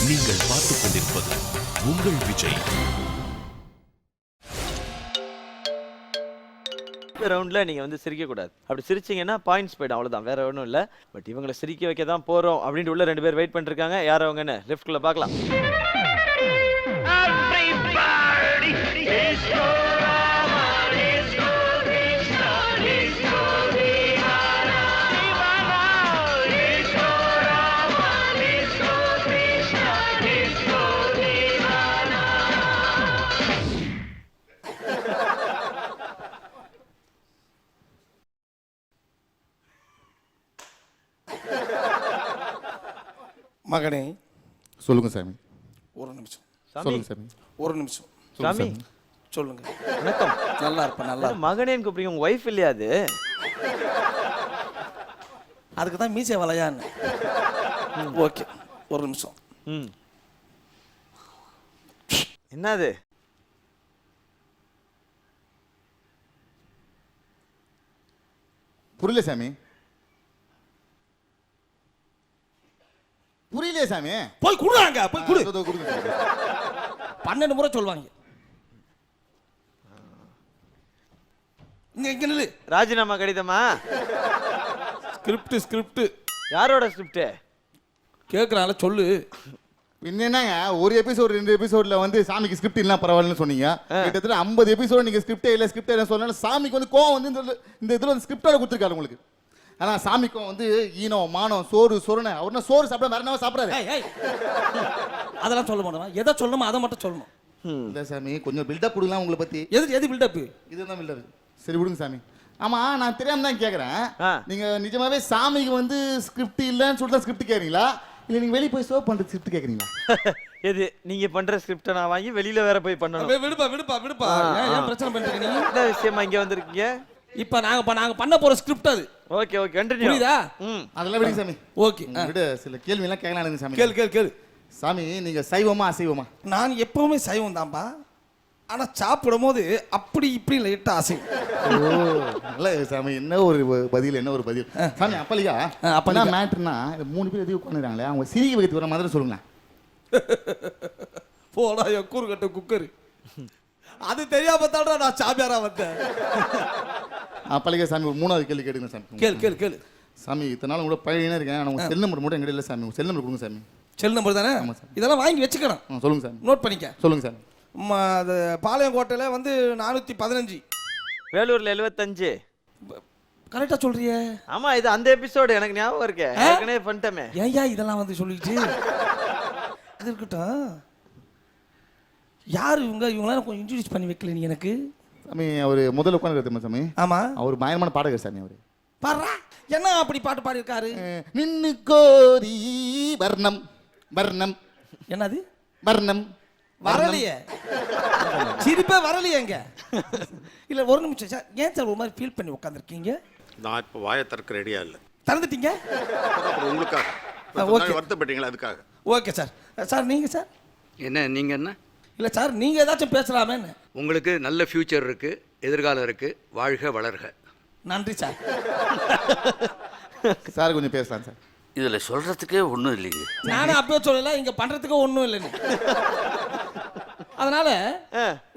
நீங்கள் பார்த்துக் கொண்டிருப்பது உங்கள் விஜய். ரவுண்ட்ல நீங்க வந்து சிரிக்க கூடாது. அப்படி சிரிச்சீங்கன்னா பாயிண்ட்ஸ் போய்டும், அவ்வளவுதான், வேற ஒன்றும் இல்ல. பட் இவங்களை சிரிக்க வைக்க தான் போறோம் அப்படின்ட்டு உள்ள 2 பேர் வெயிட் பண்ணிருக்காங்க. யார் அவங்கன்னு லெஃப்ட்குள்ள பார்க்கலாம். மகனே சொல்லுங்க சாமி. ஒரு நிமிஷம். சொல்லுங்க சாமி. ஒரு நிமிஷம் சாமி சொல்லுங்க. வணக்கம். நல்லா இருப்பேன். நல்லா மகனேன்னு கூப்பிடுங்க, உங்க ஒய்ஃப் இல்லையா அது? அதுக்கு தான் மீசை வளையான்னு. ஓகே, ஒரு நிமிஷம். என்னது? புரியல சாமி. புரியலையே சாமி. போய் குடுறாங்க, போய் குடு. கொடுங்க சாமி. 12 முறை சொல்லுவாங்க. இங்க நில்லு. ராஜினாமா கடிதமா? ஸ்கிரிப்ட் யாரோட ஸ்கிரிப்ட்? கேக்குறால சொல்லு. என்னங்க ஒரு எபிசோட் 2 எபிசோட்ல வந்து சாமிக்கு ஸ்கிரிப்ட் இல்ல பரவாயில்லன்னு சொன்னீங்க. கிட்டத்தட்ட 50 எபிசோட் நீங்க ஸ்கிரிப்டே இல்ல சொன்னாலும் சாமிக்கு வந்து கோவம் வந்து இந்த இதுல வந்து ஸ்கிரிப்டோட கொடுத்துருக்காரு உங்களுக்கு. ஆனா சாமிக்கும் வந்து ஈனம் மானம் சோறு சொரணை அவர்னா சோறு சாப்பிட வேற என்ன சாப்பிடாரு. அதெல்லாம் சொல்ல மாட்டோம். எதை சொல்லணுமோ அதை மட்டும் சொல்லணும். இல்ல சாமி, கொஞ்சம் பில்டப் கொடுக்கலாம் உங்களை பத்தி. எது பில்டப்? இதுதான் பில்டப். சரி விடுங்க சாமி. ஆமா, நான் தெரியாம தான் கேக்குறேன். நீங்க நிஜமாவே சாமிக்கு வந்து ஸ்கிரிப்ட் இல்லன்னு சொல்லிட்டு ஸ்கிரிப்ட் கேக்குறீங்களா, இல்ல நீங்க வெளிய போய் ஷோ பண்ற ஸ்கிரிப்ட் கேக்குறீங்களா? எது? நீங்க பண்ற ஸ்கிரிப்ட நான் வாங்கி வெளியில வேற போய் பண்ணணும். விடுப்பா. ஏன் பிரச்சனை பண்றீங்க நீங்க? என்ன விஷயமா இங்க வந்திருக்கீங்க? இப்ப நாங்க பண்ண போற ஸ்கிரிப்ட் அது. Okay continue. புரியுதா? அதெல்லாம் விடுங்க சாமி. ஓகே விடு. சில கேள்வி எல்லாம் கேட்கலாம் சாமி. கேளு. சாமி, நீங்க சைவமா அசைவமா? நான் எப்பவுமே சைவம் தான்ப்பா. ஆனா சாப்பிடும் போது அப்படி இப்படி லைட்டா அசைவும். நல்ல சாமி, என்ன ஒரு பதில் சாமி. அப்பலியா அப்பெல்லாம் மேட்டர்னா 3 பேர் எதுவும் உட்காந்துறாங்களே, அவங்க சிரிக்க வைத்து வர மாதிரி சொல்லுங்களேன். போடா எக்கூர் கட்ட குக்கர். அது தெரியாம தான்டா நான் சாமியாரா வந்தேன். அப்பலிகா சாமி, ஒரு 3வது கேள்வி கேட்டுங்க சாமி. கேளு சாமி. இத்தனை நாள் கூட பழையனே இருக்கேன். ஆனால் உங்கள் செல் நம்பர் மட்டும் எங்கிட்ட இல்லை சாமி. உங்கள் செல் நம்பர் கொடுங்க சாமி. செல் நம்பர் தானே? ஆமாம் சார். இதெல்லாம் வாங்கி வச்சுக்கணும். சொல்லுங்க சார். நோட் பண்ணிக்க. சொல்லுங்க சார். அது பாளையங்கோட்டையில் வந்து 415. வேலூர்ல 75. கரெக்டா சொல்றியே? ஆமா, இது அந்த எபிசோடு எனக்கு ஞாபகம் இருக்கு. ஏற்கனவே பண்ணிட்டமே. ஏன்யா இதெல்லாம் வந்து சொல்லிட்டு அது இருக்கட்டும். யார் இவங்களாம் கொஞ்சம் இன்ட்ரடியூஸ் பண்ணி வைக்கல நீ எனக்கு? சாமி, அவர் முதல்ல உட்காந்துருக்க சாமி. ஆமா, அவர் பயங்கரமான பாடகர் சாமி. அவர் பாடுறா என்ன அப்படி பாட்டு பாடியிருக்காரு? நின்னு கோரி வர்ணம் வர்ணம். என்னது வர்ணம்? வரலையே, சிரிப்பே வரலையேங்க. இல்ல ஒரு நிமிஷம் சார், ஏன் சார் ஒரு மாதிரி ஃபீல் பண்ணி உட்காந்துருக்கீங்க? நான் இப்போ வாயை திறக்க ரெடியா இல்லை. திறந்துட்டீங்க? உங்களுக்காக வருத்தப்பட்டீங்களா? அதுக்காக. Okay sir. சார் நீங்க சார் என்ன நீங்க என்ன? இல்லை சார், நீங்கள் ஏதாச்சும் பேசலாமேன்னு. உங்களுக்கு நல்ல ஃப்யூச்சர் இருக்குது, எதிர்காலம் இருக்குது, வாழ்க வளர்க. நன்றி சார். சார் கொஞ்சம் பேசலாம் சார். இதில் சொல்கிறதுக்கே ஒன்றும் இல்லைங்க. நானும் அப்பவே சொல்லலை, இங்கே பண்ணுறதுக்கு ஒன்றும் இல்லைன்னு. அதனால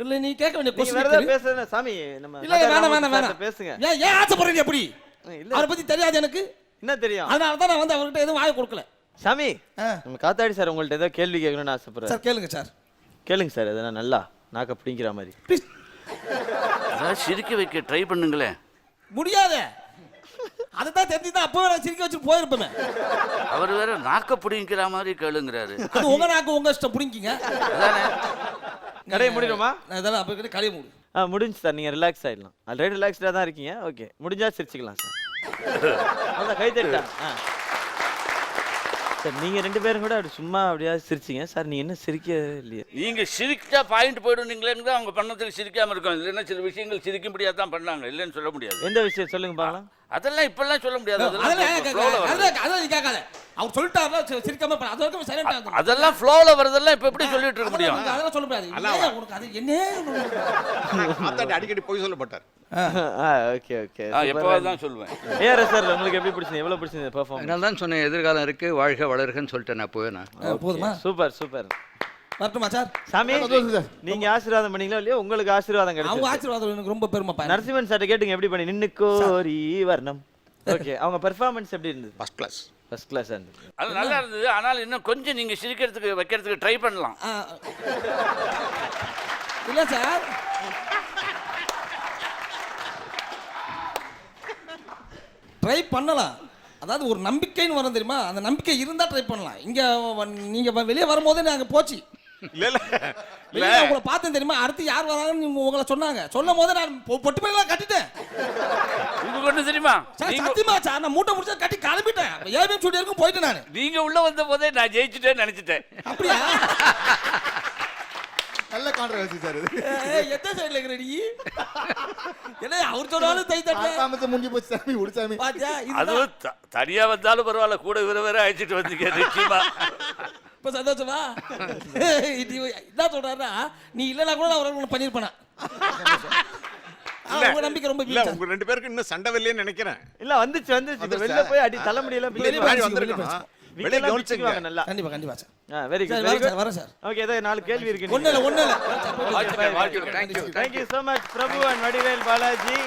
இல்லை, நீ கேட்க வேண்டிய கொஸ்டின் பேசுறேன் சாமி. நம்ம இல்லை, வேணாம் பேசுங்க. ஏன் ஆசைப்படுறீங்க எப்படி? அதை பற்றி தெரியாது எனக்கு. என்ன தெரியும்? அதனால தான் நான் வந்து அவர்கிட்ட எதுவும் வாய கொடுக்கல. சாமி, நம்ம காத்தாடி சார் உங்கள்ட்ட ஏதோ கேள்வி கேட்கணும்னு ஆசைப்படுறேன் சார். கேளுங்க சார். கேளுங்க சார். எதனா நல்லா நாக்க பிடிக்கிற மாதிரி ப்ளீஸ். அதாவது சிரிக்க வைக்க ட்ரை பண்ணுங்களேன். முடியாது. அதுதான் தெரிஞ்சுதான் அப்பவே நான் சிரிக்க வச்சு போயிருப்பேன். அவர் வேற நாக்க பிடிங்கிற மாதிரி கேளுங்கிறாரு. அது உங்க நாக்கு உங்க இஷ்டம், பிடிங்கிங்க. கடையை முடியுமா? நான் இதெல்லாம் அப்போ கிட்ட கடையை மூடு. முடிஞ்சு சார், நீங்கள் ரிலாக்ஸ் ஆகிடலாம். ஆல்ரெடி ரிலாக்ஸ்டாக தான் இருக்கீங்க. ஓகே, முடிஞ்சா சிரிச்சுக்கலாம் சார். அதான் கை தட்டா. சார், நீங்கள் 2 பேரும் கூட அப்படி சும்மா அப்படியா சிரிச்சிங்க சார். நீங்கள் என்ன சிரிக்க இல்லையா? நீங்கள் சிரிச்சா பாயிண்ட் போயிடுவீங்களேன்னு தான் அவங்க பண்ணதுக்கு சிரிக்காமல் இருக்கும். இல்லைன்னா சில விஷயங்கள் சிரிக்கும்படியாக தான் பண்ணாங்க, இல்லைன்னு சொல்ல முடியாது. எந்த விஷயம் சொல்லுங்க பார்க்கலாம். அதெல்லாம் இப்பெல்லாம் சொல்ல முடியாது. அவர் சொல்லிட்டாருல சிரிக்காம அது வரைக்கும் சைலண்டா இருந்தோம். அதெல்லாம் ஃப்ளோல வரதெல்லாம் இப்ப எப்படி சொல்லிட்டு இருக்க முடியும்? அதெல்லாம் சொல்ல முடியாது. உனக்கு அது என்ன அடிக்கடி போய் சொல்லப்பட்டார். ஓகே ஓகே எப்போவாது தான் சொல்லுவேன். ஏஆர் சார் உங்களுக்கு எப்படி பிடிச்சது, எவ்வளவு பிடிச்சது பெர்ஃபார்மன்ஸ்? அதனால தான் சொன்னேன் எதிர்காலம் இருக்குது, வாழ்க வளர்கன்னு சொல்லிட்டேன் நான் போவேன். போதுமா? Super super. வரட்டுமா சார்? சாமி நீங்க ஆசீர்வாதம் பண்ணீங்களா இல்லையா? உங்களுக்கு ஆசீர்வாதம் அவங்க கிடைச்சது. ஆசீர்வாதம் எனக்கு ரொம்ப பெருமைப்பா. நரசிம்மன் சார்ட்ட கேட்டுங்க எப்படி பண்ணி நின்னு கோரி வர்ணம். ஓகே அவங்க பெர்ஃபார்மன்ஸ் எப்படி இருந்தது? First class. ஃபர்ஸ்ட் கிளாஸ் இருந்தது. அது நல்லா இருந்தது. ஆனால் இன்னும் கொஞ்சம் நீங்க சிரிக்கிறதுக்கு வைக்கிறதுக்கு ட்ரை பண்ணலாம். இல்ல சார், ட்ரை பண்ணலாம். அதாவது ஒரு நம்பிக்கைன்னு வரும் தெரியுமா, அந்த நம்பிக்கை இருந்தா ட்ரை பண்ணலாம். இங்க நீங்க வெளியே வரும்போதே நாங்க போச்சு. இல்ல இல்ல வெளியே உங்களை பார்த்தேன் தெரியுமா, அடுத்து யார் வராங்கன்னு உங்களை சொன்னாங்க. சொல்லும் போதே நான் பொட்டு பையெல்லாம் கட்டிட்டேன். உங்களுக்கு ஒண்ணு தெரியுமா? சார் சத்தியமா சார், நான் மூட்டை முடிச்சா கட்டி கிளம்பிட்டேன். ஏபிஎம் ஸ்டுடியோ இருக்கும் போயிட்டு நான். நீங்க உள்ள வந்த போதே நான் ஜெயிச்சுட்டேன்னு நினைச்சிட்டேன். அப்படியா? நல்ல கான்ட்ரவர்சி சார் இது. எந்த சைடுல இருக்கிற நீ? என்ன அவர் சொன்னாலும் தை தட்டல. ஆத்தாமத்தை முடிஞ்சு போச்சு சாமி, உடுசாமி. பாத்தியா? அதுவும் தனியா வந்தாலும் பரவாயில்ல, கூட வேற அழைச்சிட்டு வந்தீங்க நிச்சயமா. இப்ப சந்தோஷமா? என்ன சொல்றாருன்னா, நீ இல்லைன்னா கூட நான் ஒரு பண்ணிருப்பேன். அவங்க நம்பிக்கை ரொம்ப இல்ல உங்க ரெண்டு பேருக்கு இன்னும் சண்டை வரலையேன்னு நினைக்கிறேன். இல்ல வந்துச்சு வந்துச்சு. வெளில போய் அடி தலைமுடியெல்லாம் வெளிய முன்னாடி போய் வந்திருக்கணும். வெளிய வெளிய கவனிச்சுங்க. கவனிச்சுவாங்க நல்லா. கண்டிப்பா கண்டிப்பா சார். வெரி சரி, குட் வெரி வரேன் சார், குட். வரேன் சார். ஓகே ஏதோ 4 கேள்வி இருக்கு. ஒண்ணு இல்ல. Thank you so much Prabhu and Vadivel Balaji.